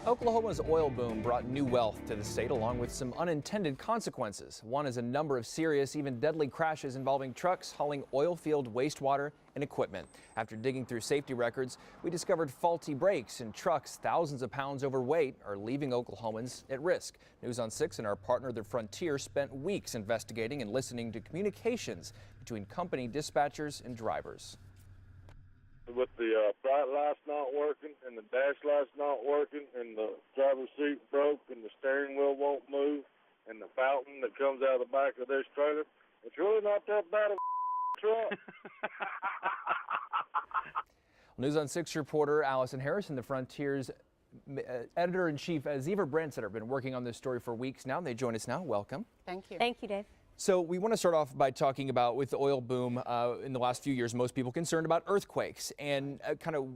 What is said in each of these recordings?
Oklahoma's oil boom brought new wealth to the state along with some unintended consequences. One is a number of serious, even deadly crashes involving trucks hauling oil field wastewater and equipment. After digging through safety records, we discovered faulty brakes and trucks thousands of pounds overweight are leaving Oklahomans at risk. News on 6 and our partner The Frontier spent weeks investigating and listening to communications between company dispatchers and drivers. With the bright lights not working and the dash lights not working and the driver's seat broke and the steering wheel won't move and the fountain that comes out of the back of this trailer, it's really not that bad of a truck. News on 6 reporter Allison Harris and The Frontier's editor-in-chief Ziva Brandsetter have been working on this story for weeks now. They join us now. Welcome. Thank you. Thank you, Dave. So we want to start off by talking about, with the oil boom in the last few years, most people concerned about earthquakes, and kind of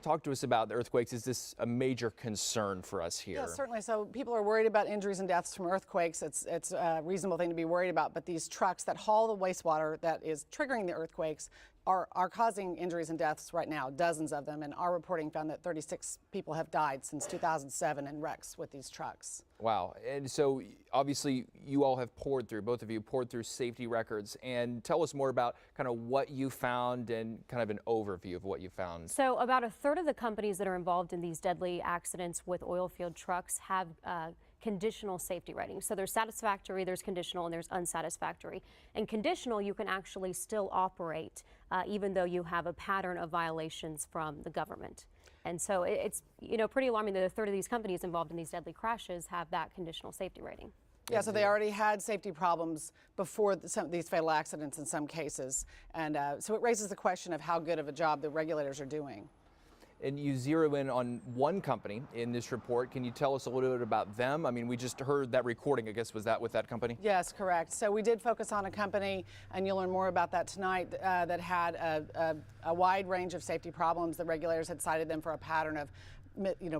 talk to us about the earthquakes. Is this a major concern for us here? Yeah, certainly. So people are worried about injuries and deaths from earthquakes. It's a reasonable thing to be worried about. But these trucks that haul the wastewater that is triggering the earthquakes are causing injuries and deaths right now, dozens of them. And our reporting found that 36 people have died since 2007 in wrecks with these trucks. Wow. And so obviously you all have both of you poured through safety records, and tell us more about kind of what you found and kind of an overview of what you found. So about a third of the companies that are involved in these deadly accidents with oil field trucks have conditional safety ratings. So there's satisfactory, there's conditional, and there's unsatisfactory. And conditional, you can actually still operate even though you have a pattern of violations from the government. And so it's pretty alarming that a third of these companies involved in these deadly crashes have that conditional safety rating. Yeah, so they already had safety problems before some of these fatal accidents in some cases. And so it raises the question of how good of a job the regulators are doing. And you zero in on one company in this report. Can you tell us a little bit about them? I mean, we just heard that recording, I guess, was that with that company? Yes, correct. So we did focus on a company, and you'll learn more about that tonight, that had a wide range of safety problems. The regulators had cited them for a pattern of,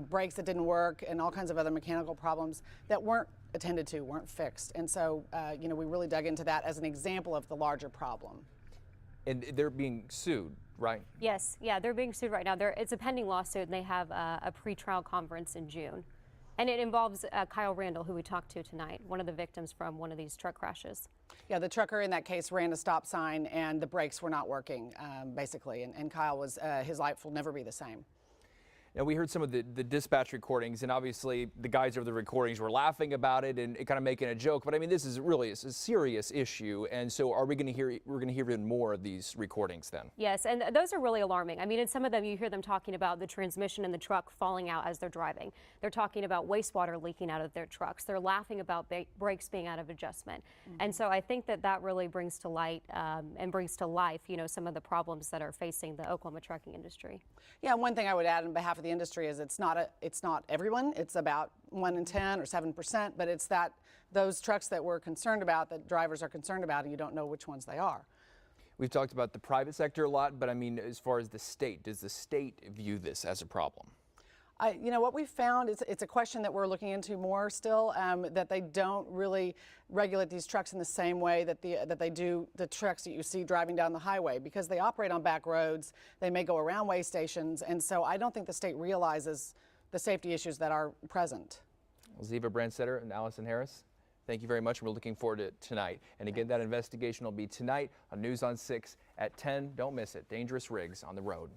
brakes that didn't work and all kinds of other mechanical problems that weren't attended to, weren't fixed. And so, we really dug into that as an example of the larger problem. And they're being sued, right? Yes, yeah, they're being sued right now. It's a pending lawsuit, and they have a pre-trial conference in June. And it involves Kyle Randall, who we talked to tonight, one of the victims from one of these truck crashes. Yeah, the trucker in that case ran a stop sign, and the brakes were not working, basically. And Kyle was, his life will never be the same. Now, we heard some of the dispatch recordings, and obviously the guys over the recordings were laughing about it and kind of making a joke. But I mean, this is really a serious issue, and so we're going to hear even more of these recordings then? Yes, and those are really alarming. I mean, in some of them, you hear them talking about the transmission in the truck falling out as they're driving. They're talking about wastewater leaking out of their trucks. They're laughing about brakes being out of adjustment. And so I think that really brings to light and brings to life, some of the problems that are facing the Oklahoma trucking industry. Yeah, one thing I would add on behalf of the industry is it's not everyone. It's about 1 in 10 or 7%, but it's those trucks that we're concerned about, that drivers are concerned about, and you don't know which ones they are. We've talked about the private sector a lot, but I mean, as far as the state, does the state view this as a problem? What we've found is it's a question that we're looking into more still, that they don't really regulate these trucks in the same way that they do the trucks that you see driving down the highway, because they operate on back roads. They may go around way stations, and so I don't think the state realizes the safety issues that are present. Well, Ziva Brandsetter and Allison Harris, thank you very much. We're looking forward to it tonight. And again, that investigation will be tonight on News on 6 at 10. Don't miss it. Dangerous rigs on the road.